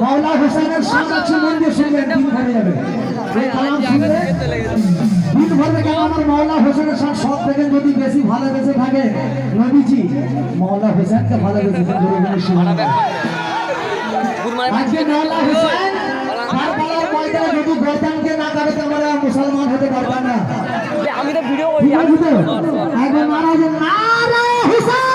মাওলা হোসেনের সাক্ষী মন্দির শুনবেন দিন ভরে যাবে এই কালাম শুনলে দিন ভরে কেন আমার মাওলা হোসেনের সাথে সব থেকে যদি বেশি ভালোবেসে থাকে নবীজি মাওলা হোসেনকে ভালোবেসে আজকে মাওলা হোসেন কারবালার ময়দানে যদি গর্দানকে না কাটে আমরা মুসলমান হতে পারতাম না। আমি তো ভিডিও করি আগে নারা হোসেন